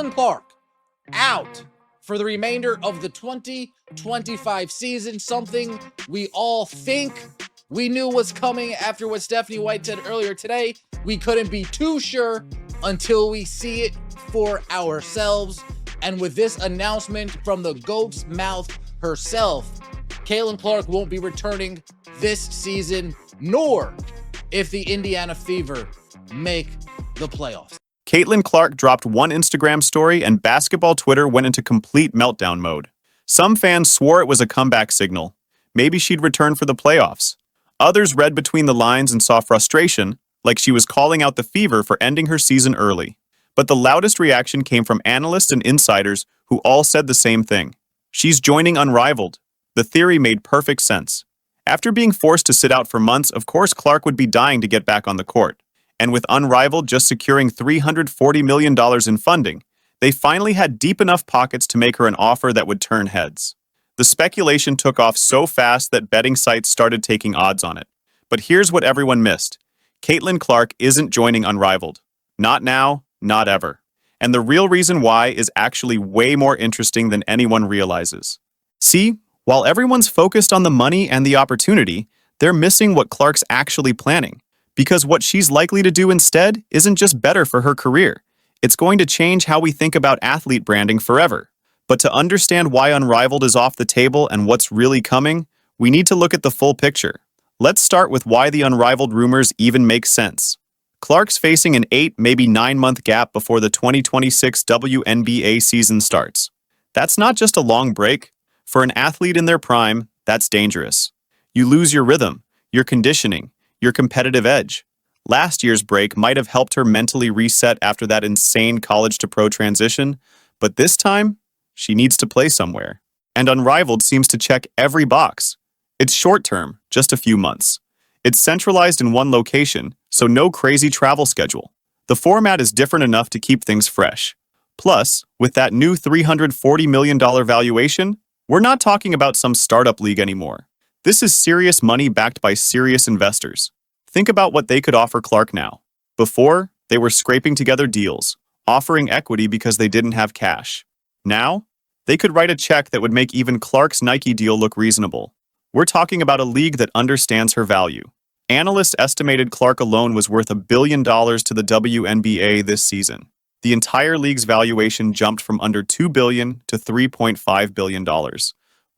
Clark out for the remainder of the 2025 season, something we all think we knew was coming after what Stephanie White said earlier today. We couldn't be too sure until we see it for ourselves. And with this announcement from the GOAT's mouth herself, Caitlin Clark won't be returning this season, nor if the Indiana Fever make the playoffs. Caitlin Clark dropped one Instagram story and basketball Twitter went into complete meltdown mode. Some fans swore it was a comeback signal. Maybe she'd return for the playoffs. Others read between the lines and saw frustration, like she was calling out the Fever for ending her season early. But the loudest reaction came from analysts and insiders who all said the same thing. She's joining Unrivaled. The theory made perfect sense. After being forced to sit out for months, of course Clark would be dying to get back on the court. And with Unrivaled just securing $340 million in funding, they finally had deep enough pockets to make her an offer that would turn heads. The speculation took off so fast that betting sites started taking odds on it. But here's what everyone missed. Caitlin Clark isn't joining Unrivaled. Not now, not ever. And the real reason why is actually way more interesting than anyone realizes. See, while everyone's focused on the money and the opportunity, they're missing what Clark's actually planning. Because what she's likely to do instead isn't just better for her career. It's going to change how we think about athlete branding forever. But to understand why Unrivaled is off the table and what's really coming, we need to look at the full picture. Let's start with why the Unrivaled rumors even make sense. Clark's facing an 8, maybe 9-month gap before the 2026 WNBA season starts. That's not just a long break. For an athlete in their prime, that's dangerous. You lose your rhythm, your conditioning, your competitive edge. Last year's break might have helped her mentally reset after that insane college-to-pro transition, but this time, she needs to play somewhere. And Unrivaled seems to check every box. It's short-term, just a few months. It's centralized in one location, so no crazy travel schedule. The format is different enough to keep things fresh. Plus, with that new $340 million valuation, we're not talking about some startup league anymore. This is serious money backed by serious investors. Think about what they could offer Clark now. Before, they were scraping together deals, offering equity because they didn't have cash. Now, they could write a check that would make even Clark's Nike deal look reasonable. We're talking about a league that understands her value. Analysts estimated Clark alone was worth $1 billion to the WNBA this season. The entire league's valuation jumped from under $2 billion to $3.5 billion.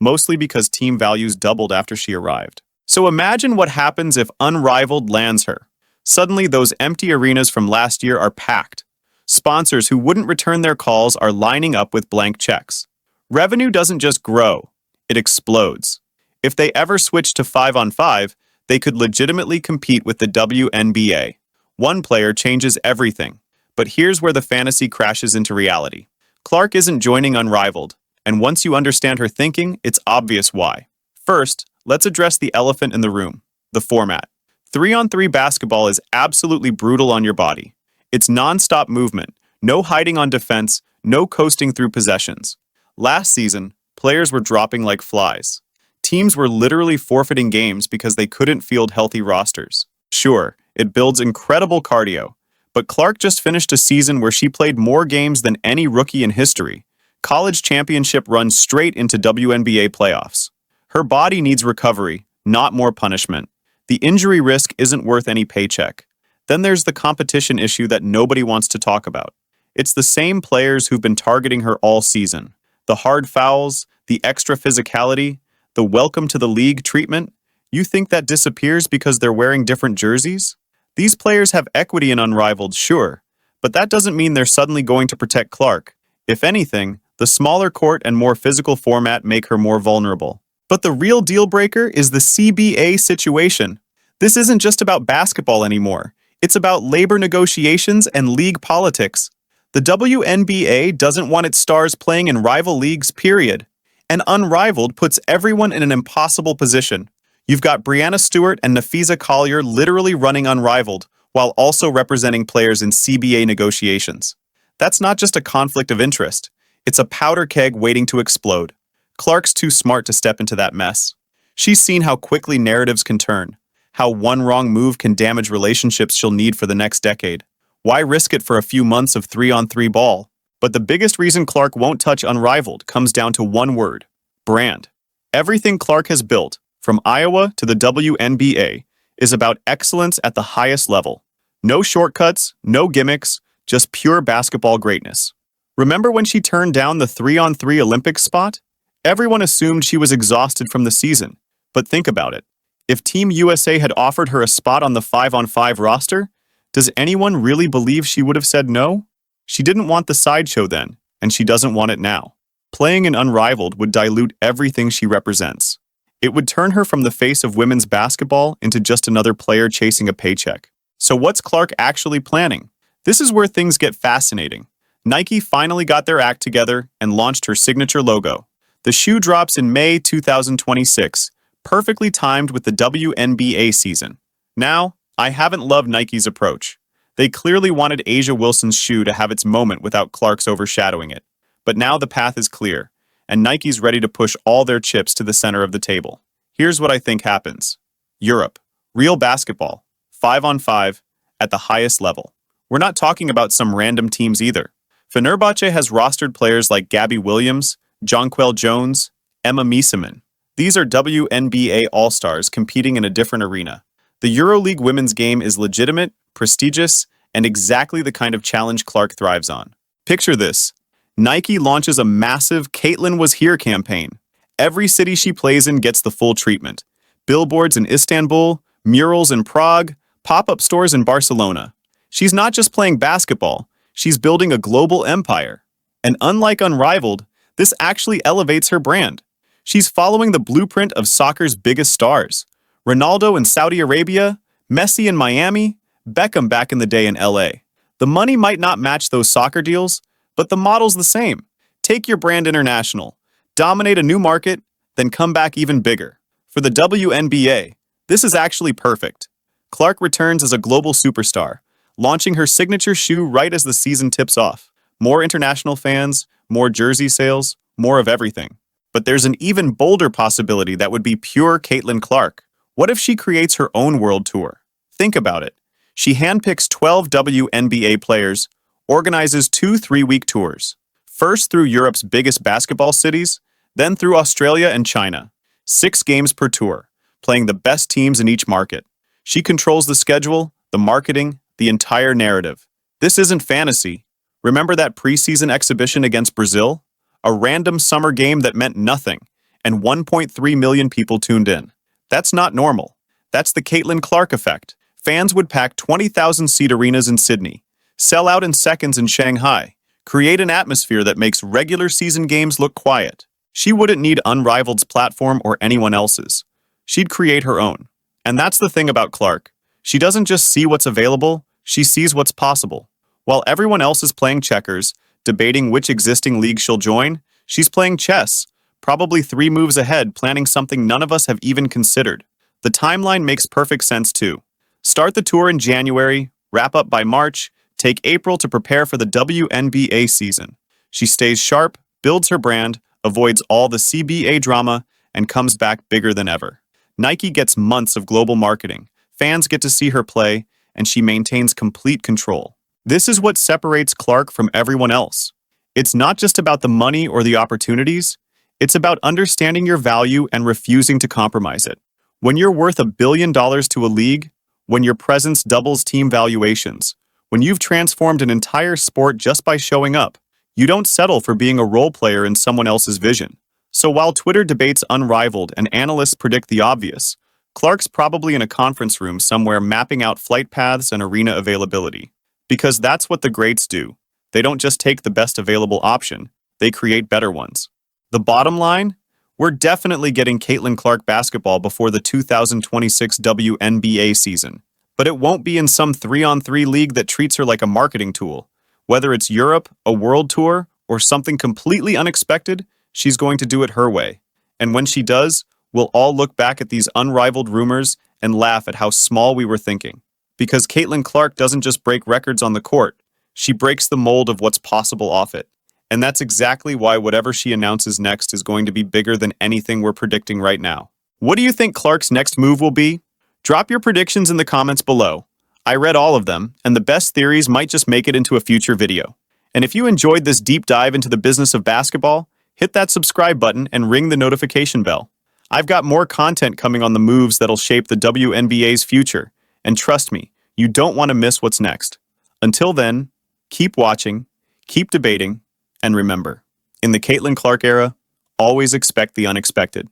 Mostly because team values doubled after she arrived. So imagine what happens if Unrivaled lands her. Suddenly, those empty arenas from last year are packed. Sponsors who wouldn't return their calls are lining up with blank checks. Revenue doesn't just grow, it explodes. If they ever switch to 5-on-5, they could legitimately compete with the WNBA. One player changes everything. But here's where the fantasy crashes into reality. Clark isn't joining Unrivaled. And once you understand her thinking, it's obvious why. First, let's address the elephant in the room, the format. 3-on-3 basketball is absolutely brutal on your body. It's non-stop movement, no hiding on defense, no coasting through possessions. Last season, players were dropping like flies. Teams were literally forfeiting games because they couldn't field healthy rosters. Sure, it builds incredible cardio, but Clark just finished a season where she played more games than any rookie in history. College championship runs straight into WNBA playoffs. Her body needs recovery, not more punishment. The injury risk isn't worth any paycheck. Then there's the competition issue that nobody wants to talk about. It's the same players who've been targeting her all season. The hard fouls, the extra physicality, the welcome to the league treatment. You think that disappears because they're wearing different jerseys? These players have equity in Unrivaled, sure, but that doesn't mean they're suddenly going to protect Clark. If anything, the smaller court and more physical format make her more vulnerable. But the real deal breaker is the CBA situation. This isn't just about basketball anymore. It's about labor negotiations and league politics. The WNBA doesn't want its stars playing in rival leagues, period. And Unrivaled puts everyone in an impossible position. You've got Breanna Stewart and Nafisa Collier literally running Unrivaled, while also representing players in CBA negotiations. That's not just a conflict of interest. It's a powder keg waiting to explode. Clark's too smart to step into that mess. She's seen how quickly narratives can turn, how one wrong move can damage relationships she'll need for the next decade. Why risk it for a few months of 3-on-3 ball? But the biggest reason Clark won't touch Unrivaled comes down to one word: brand. Everything Clark has built, from Iowa to the WNBA, is about excellence at the highest level. No shortcuts, no gimmicks, just pure basketball greatness. Remember when she turned down the 3-on-3 Olympics spot? Everyone assumed she was exhausted from the season. But think about it. If Team USA had offered her a spot on the 5-on-5 roster, does anyone really believe she would have said no? She didn't want the sideshow then, and she doesn't want it now. Playing in Unrivaled would dilute everything she represents. It would turn her from the face of women's basketball into just another player chasing a paycheck. So what's Clark actually planning? This is where things get fascinating. Nike finally got their act together and launched her signature logo. The shoe drops in May 2026, perfectly timed with the WNBA season. Now, I haven't loved Nike's approach. They clearly wanted A'ja Wilson's shoe to have its moment without Clark's overshadowing it. But now the path is clear, and Nike's ready to push all their chips to the center of the table. Here's what I think happens. Europe. Real basketball. 5-on-5 at the highest level. We're not talking about some random teams either. Fenerbahce has rostered players like Gabby Williams, Jonquel Jones, Emma Miesemann. These are WNBA All-Stars competing in a different arena. The EuroLeague women's game is legitimate, prestigious, and exactly the kind of challenge Clark thrives on. Picture this. Nike launches a massive "Caitlin Was Here" campaign. Every city she plays in gets the full treatment. Billboards in Istanbul, murals in Prague, pop-up stores in Barcelona. She's not just playing basketball, she's building a global empire. And unlike Unrivaled, this actually elevates her brand. She's following the blueprint of soccer's biggest stars. Ronaldo in Saudi Arabia, Messi in Miami, Beckham back in the day in LA. The money might not match those soccer deals, but the model's the same. Take your brand international, dominate a new market, then come back even bigger. For the WNBA, this is actually perfect. Clark returns as a global superstar, launching her signature shoe right as the season tips off. More international fans, more jersey sales, more of everything. But there's an even bolder possibility that would be pure Caitlin Clark. What if she creates her own world tour? Think about it. She handpicks 12 WNBA players, organizes 2 3-week tours. First through Europe's biggest basketball cities, then through Australia and China. 6 games per tour, playing the best teams in each market. She controls the schedule, the marketing, the entire narrative. This isn't fantasy. Remember that preseason exhibition against Brazil? A random summer game that meant nothing, and 1.3 million people tuned in. That's not normal. That's the Caitlin Clark effect. Fans would pack 20,000-seat arenas in Sydney, sell out in seconds in Shanghai, create an atmosphere that makes regular season games look quiet. She wouldn't need Unrivaled's platform or anyone else's. She'd create her own. And that's the thing about Clark. She doesn't just see what's available, she sees what's possible. While everyone else is playing checkers, debating which existing league she'll join, she's playing chess, probably 3 moves ahead, planning something none of us have even considered. The timeline makes perfect sense too. Start the tour in January, wrap up by March, take April to prepare for the WNBA season. She stays sharp, builds her brand, avoids all the CBA drama, and comes back bigger than ever. Nike gets months of global marketing, fans get to see her play, and she maintains complete control. This is what separates Clark from everyone else. It's not just about the money or the opportunities, it's about understanding your value and refusing to compromise it. When you're worth $1 billion to a league, when your presence doubles team valuations, when you've transformed an entire sport just by showing up, you don't settle for being a role player in someone else's vision. So while Twitter debates Unrivaled and analysts predict the obvious, Clark's probably in a conference room somewhere mapping out flight paths and arena availability. Because that's what the greats do. They don't just take the best available option, they create better ones. The bottom line? We're definitely getting Caitlin Clark basketball before the 2026 WNBA season. But it won't be in some 3-on-3 league that treats her like a marketing tool. Whether it's Europe, a world tour, or something completely unexpected, she's going to do it her way. And when she does, we'll all look back at these unrivaled rumors and laugh at how small we were thinking. Because Caitlin Clark doesn't just break records on the court, she breaks the mold of what's possible off it. And that's exactly why whatever she announces next is going to be bigger than anything we're predicting right now. What do you think Clark's next move will be? Drop your predictions in the comments below. I read all of them, and the best theories might just make it into a future video. And if you enjoyed this deep dive into the business of basketball, hit that subscribe button and ring the notification bell. I've got more content coming on the moves that'll shape the WNBA's future, and trust me, you don't want to miss what's next. Until then, keep watching, keep debating, and remember, in the Caitlin Clark era, always expect the unexpected.